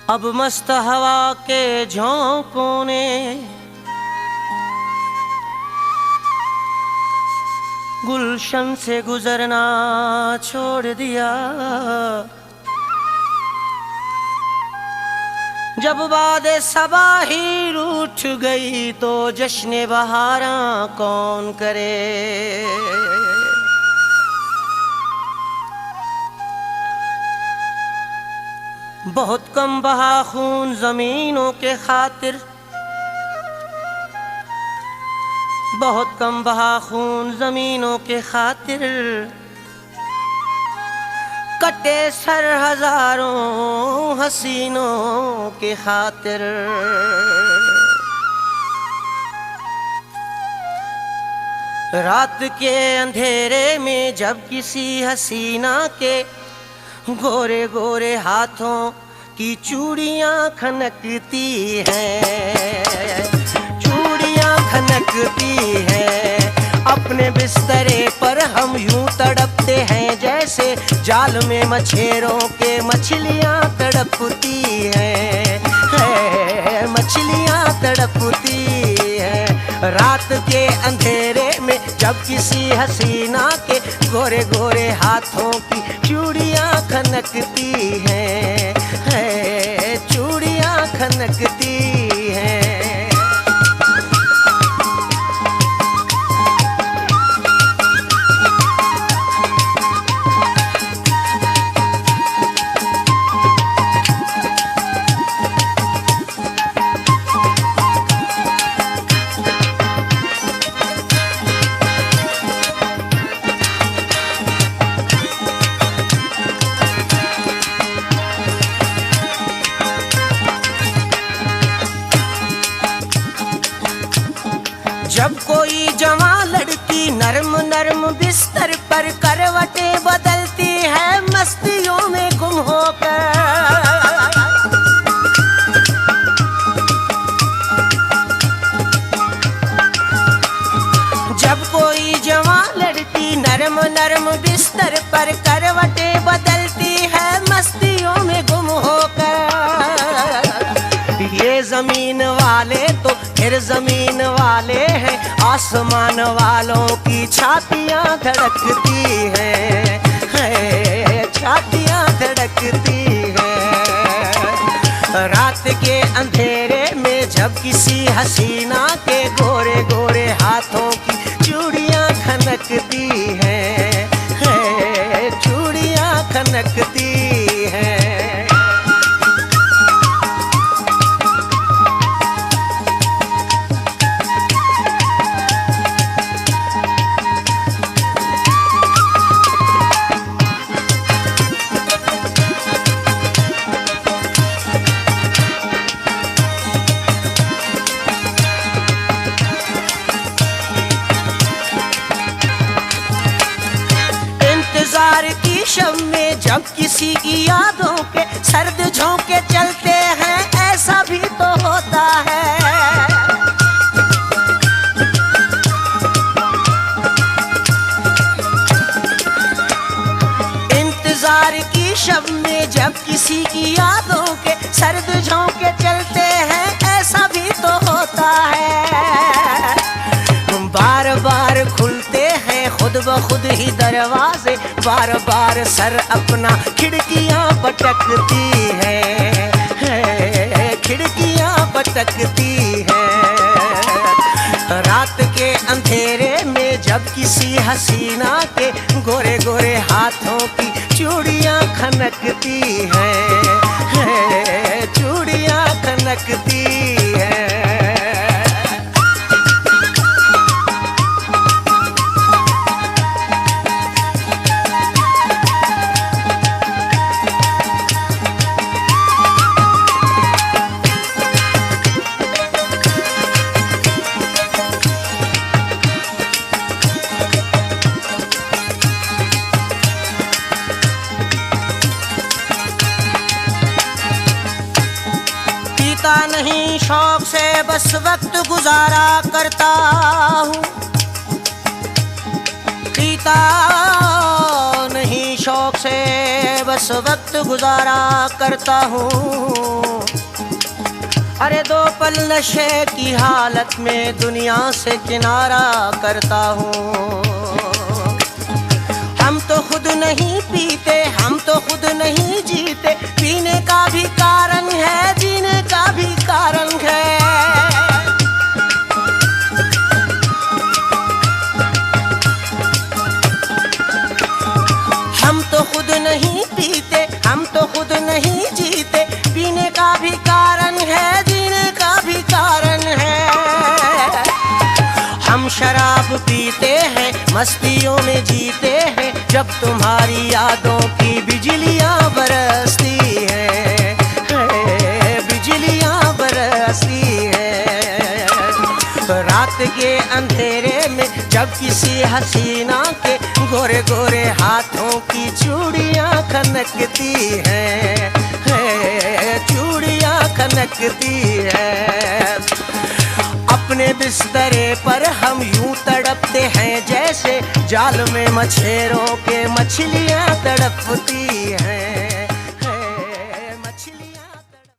अब मस्त हवा के झोंकों ने गुलशन से गुजरना छोड़ दिया। जब बादे सबा ही रूठ गई तो जश्न बहारां कौन करे। बहुत कम बहा खून जमीनों के खातिर, बहुत कम बहा खून जमीनों के खातिर, कटे सर हजारों हसीनों के खातिर। रात के अंधेरे में जब किसी हसीना के गोरे गोरे हाथों की चूड़ियां खनकती हैं, चूड़ियां खनकती हैं, अपने बिस्तरे पर हम यूं तड़पते हैं जैसे जाल में मछेरों के मछलियां तड़पती हैं, मछलियां तड़पती हैं। रात के अंधेरे में जब किसी हसीना के गोरे गोरे हाथों की चूड़ियां खनकती हैं, चूड़ियां खनकती हैं। जब कोई जवां लड़की नर्म नर्म बिस्तर पर करवटें बदलती है मस्तियों में गुम होकर, जब कोई जवां लड़की नर्म नर्म बिस्तर पर करवटें बदलती है मस्तियों में गुम होकर, ये जमीन वाले तो फिर जमीन वाले हैं, आसमान वालों की छातियां धड़कती हैं, छातियां धड़कती हैं। रात के अंधेरे में जब किसी हसीना के गोरे गोरे हाथों की चूड़ियां खनकती हैं, चूड़ियां खनकती हैं। इंतजार की शब में जब किसी की यादों के सर्द झोंके चलते हैं, ऐसा भी तो होता है। इंतजार की शब में जब किसी की यादों के सर्द झोंके चलते हैं, ऐसा भी तो होता है। बार बार खुलते हैं खुद ब खुद ही दरवाजे, बार बार सर अपना खिड़कियां पटकती हैं, खिड़कियां पटकती हैं। रात के अंधेरे में जब किसी हसीना के गोरे गोरे हाथों की चूड़ियां खनकती हैं, चूड़ियां खनकती हैं। नहीं शौक से बस वक्त गुजारा करता हूँ, पीता नहीं शौक से बस वक्त गुजारा करता हूँ। अरे दो पल नशे की हालत में दुनिया से किनारा करता हूँ। हम तो खुद नहीं पीते, हम तो खुद नहीं जीते, पीने का भी कारण है, जीने का भी कारण है। हम तो खुद नहीं पीते, हम तो खुद नहीं जीते, पीने का भी कारण है, जीने का भी कारण है। हम शराब पीते हैं, मस्तियों में जीते हैं, जब तुम्हारी यादों की बिजलियां बरसती हैं, बिजलियां बरसती हैं। रात के अंधेरे में जब किसी हसीना के गोरे गोरे हाथों की चूड़ियां खनकती हैं, चूड़ियां खनकती हैं। अपने बिस्तरे पर हम यूं तड़पते हैं जैसे जाल में मछेरों के मछलियां तड़पती हैं।